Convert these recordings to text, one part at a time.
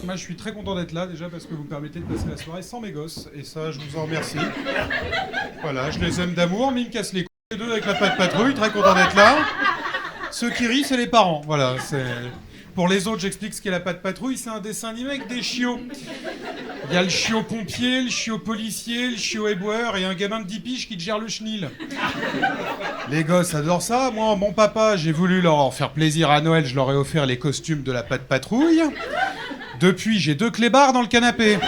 Moi, je suis très content d'être là, déjà, parce que vous me permettez de passer la soirée sans mes gosses. Et ça, je vous en remercie. Voilà, je les aime d'amour, mais ils me cassent les couilles, les deux avec la patte patrouille. Très content d'être là. Ceux qui rient, c'est les parents. Voilà, c'est... Pour les autres, j'explique ce qu'est la patte patrouille. C'est un dessin animé avec des chiots. Il y a le chiot pompier, le chiot policier, le chiot éboueur et un gamin de 10 piges qui te gère le chenil. Les gosses adorent ça. Moi, mon papa, j'ai voulu leur faire plaisir à Noël. Je leur ai offert les costumes de la patte patrouille. Depuis, j'ai 2 clébards dans le canapé.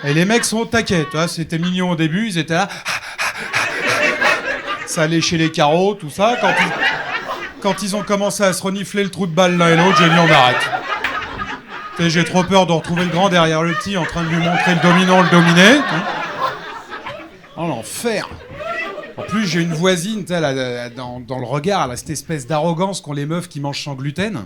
Et les mecs sont au taquet. Tu vois, c'était mignon au début. Ils étaient là. Ça léchait les carreaux, tout ça. Quand ils ont commencé à se renifler le trou de balle l'un et l'autre, j'ai dit on arrête. J'ai trop peur de retrouver le grand derrière le petit en train de lui montrer le dominant, le dominé. Oh l'enfer. En plus, j'ai une voisine, elle a, dans le regard, elle a cette espèce d'arrogance qu'ont les meufs qui mangent sans gluten.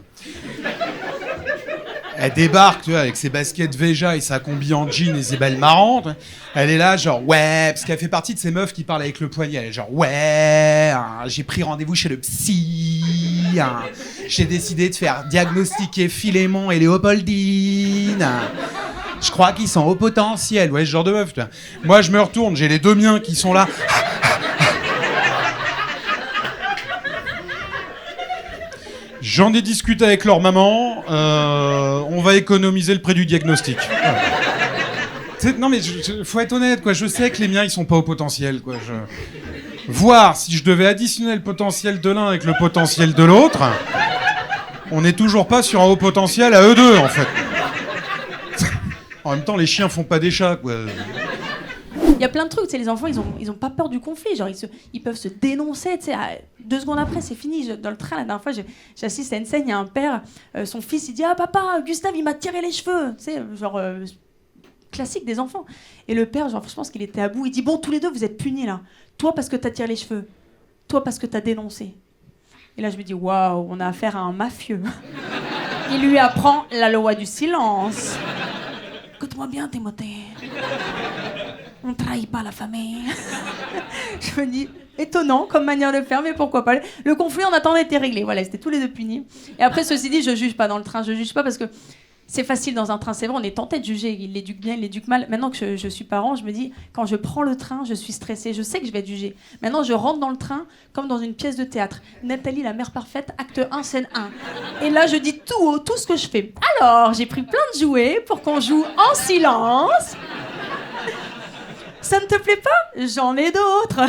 Elle débarque, tu vois, avec ses baskets Veja et sa combi en jean et ses belles marrantes. Elle est là, genre, ouais, parce qu'elle fait partie de ces meufs qui parlent avec le poignet. Elle est genre, ouais, j'ai pris rendez-vous chez le psy. J'ai décidé de faire diagnostiquer Philémon et Léopoldine. Je crois qu'ils sont au potentiel. Ouais, ce genre de meuf, tu vois. Moi, je me retourne, j'ai les 2 miens qui sont là. J'en ai discuté avec leur maman. On va économiser le prix du diagnostic. Non mais faut être honnête, quoi. Je sais que les miens ils sont pas au potentiel, quoi. Voir si je devais additionner le potentiel de l'un avec le potentiel de l'autre, on n'est toujours pas sur un haut potentiel à eux deux, en fait. En même temps, les chiens font pas des chats, quoi. Il y a plein de trucs, tu sais, les enfants, ils ont pas peur du conflit, genre ils peuvent se dénoncer, tu sais, 2 secondes après, c'est fini. Dans le train, la dernière fois, j'assiste à une scène, il y a un père, son fils, il dit « Ah papa, Gustave, il m'a tiré les cheveux !» Tu sais, genre, classique des enfants. Et le père, genre, je pense qu'il était à bout, il dit « Bon, tous les deux, vous êtes punis, là. Toi, parce que t'as tiré les cheveux. Toi, parce que t'as dénoncé. » Et là, je me dis « Waouh, on a affaire à un mafieux. » Il lui apprend la loi du silence. Écoute-moi bien, Timothée. On ne trahit pas la famille. Je me dis, étonnant comme manière de faire, mais pourquoi pas. Le conflit en attendant était réglé. Voilà, c'était tous les 2 punis. Et après, ceci dit, je juge pas dans le train. Je juge pas parce que c'est facile dans un train. C'est vrai, on est tenté de juger. Il l'éduque bien, il l'éduque mal. Maintenant que je suis parent, je me dis, quand je prends le train, je suis stressée. Je sais que je vais être jugée. Maintenant, je rentre dans le train comme dans une pièce de théâtre. Nathalie, la mère parfaite, acte 1, scène 1. Et là, je dis tout haut, tout ce que je fais. Alors, j'ai pris plein de jouets pour qu'on joue en silence. Ça ne te plaît pas ? J'en ai d'autres.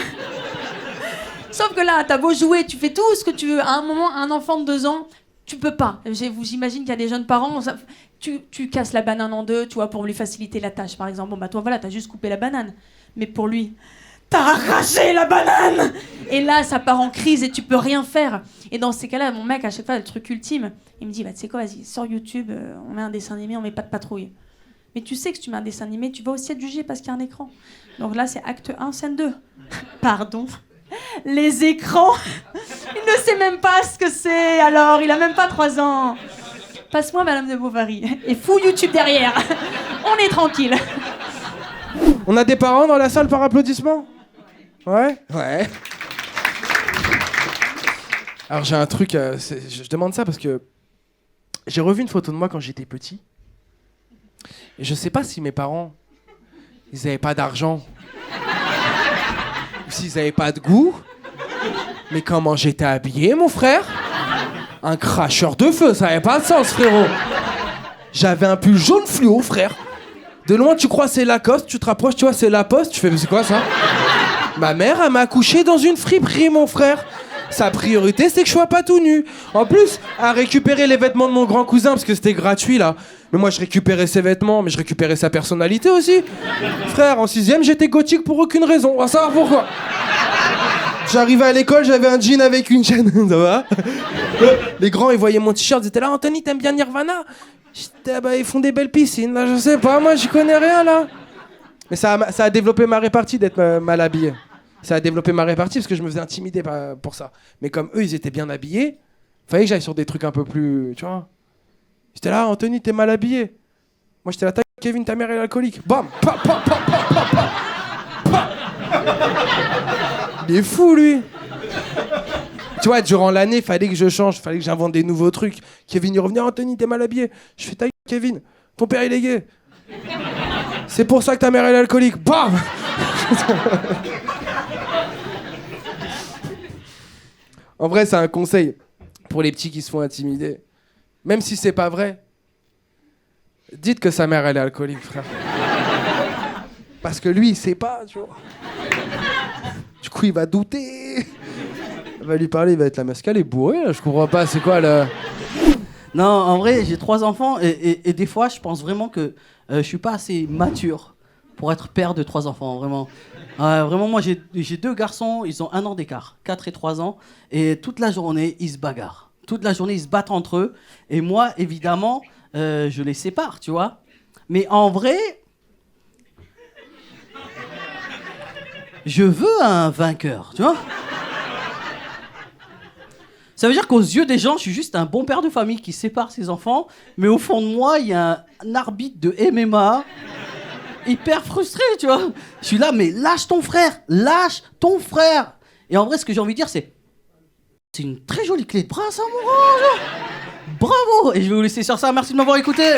Sauf que là, t'as beau jouer, tu fais tout ce que tu veux. À un moment, un enfant de 2 ans, tu peux pas. J'imagine qu'il y a des jeunes parents, tu casses la banane en 2, tu vois, pour lui faciliter la tâche, par exemple. Bon, bah toi, voilà, t'as juste coupé la banane. Mais pour lui, t'as arraché la banane ! Et là, ça part en crise et tu peux rien faire. Et dans ces cas-là, mon mec, à chaque fois, le truc ultime, il me dit, bah tu sais quoi, vas-y, sors YouTube, on met un dessin animé, on met pas de patrouille. Mais tu sais que si tu mets un dessin animé, tu vas aussi être jugé parce qu'il y a un écran. Donc là, c'est acte 1, scène 2. Pardon. Les écrans. Il ne sait même pas ce que c'est, alors. Il a même pas 3 ans. Passe-moi Madame de Bovary. Et fous YouTube derrière. On est tranquille. On a des parents dans la salle par applaudissement ? Ouais ? Ouais. Alors j'ai un truc, je demande ça parce que j'ai revu une photo de moi quand j'étais petit. Et je sais pas si mes parents, ils avaient pas d'argent, ou s'ils avaient pas de goût, mais comment j'étais habillé, mon frère ? Un cracheur de feu, ça avait pas de sens, frérot. J'avais un pull jaune fluo, frère. De loin, tu crois c'est Lacoste, tu te rapproches, tu vois, c'est La Poste, tu fais, mais c'est quoi ça ? Ma mère, elle m'a accouché dans une friperie, mon frère. Sa priorité, c'est que je sois pas tout nu. En plus, à récupérer les vêtements de mon grand cousin, parce que c'était gratuit, là. Mais moi, je récupérais ses vêtements, mais je récupérais sa personnalité aussi. Frère, en 6ème, j'étais gothique pour aucune raison. On va savoir pourquoi. J'arrivais à l'école, j'avais un jean avec une chaîne. Ça va ? Les grands, ils voyaient mon t-shirt, ils étaient là, Anthony, t'aimes bien Nirvana ? J'étais, ah bah, ils font des belles piscines, là, je sais pas, moi, j'y connais rien, là. Mais ça a développé ma répartie d'être mal habillé. Ça a développé ma répartie parce que je me faisais intimider pour ça. Mais comme eux, ils étaient bien habillés, fallait que j'aille sur des trucs un peu plus, tu vois. J'étais là, Anthony, t'es mal habillé. Moi, j'étais là, Kevin, ta mère est alcoolique. Bam, pa, pa, pa, pa, pa, pa. Pa. Il est fou, lui. Tu vois, durant l'année, fallait que je change, fallait que j'invente des nouveaux trucs. Kevin, il revenait, Anthony, t'es mal habillé. Je fais ta Kevin, ton père il est gay. C'est pour ça que ta mère elle est alcoolique. Bam. En vrai, c'est un conseil pour les petits qui se font intimider. Même si c'est pas vrai, dites que sa mère elle est alcoolique, frère. Parce que lui, il sait pas, tu vois. Du coup, il va douter. Il va lui parler, il va être la mascale et bourré, là. Je comprends pas, c'est quoi le... Non, en vrai, j'ai 3 enfants et des fois, je pense vraiment que je suis pas assez mature pour être père de 3 enfants, vraiment. Vraiment, moi, j'ai 2 garçons, ils ont 1 an d'écart, 4 et 3 ans, et toute la journée, ils se bagarrent. Toute la journée, ils se battent entre eux, et moi, évidemment, je les sépare, tu vois. Mais en vrai, je veux un vainqueur, tu vois. Ça veut dire qu'aux yeux des gens, je suis juste un bon père de famille qui sépare ses enfants, mais au fond de moi, il y a un arbitre de MMA hyper frustré, tu vois. Je suis là, mais lâche ton frère, lâche ton frère. Et en vrai, ce que j'ai envie de dire, c'est une très jolie clé de bras, ça, mon grand. Bravo. Et je vais vous laisser sur ça. Merci de m'avoir écouté.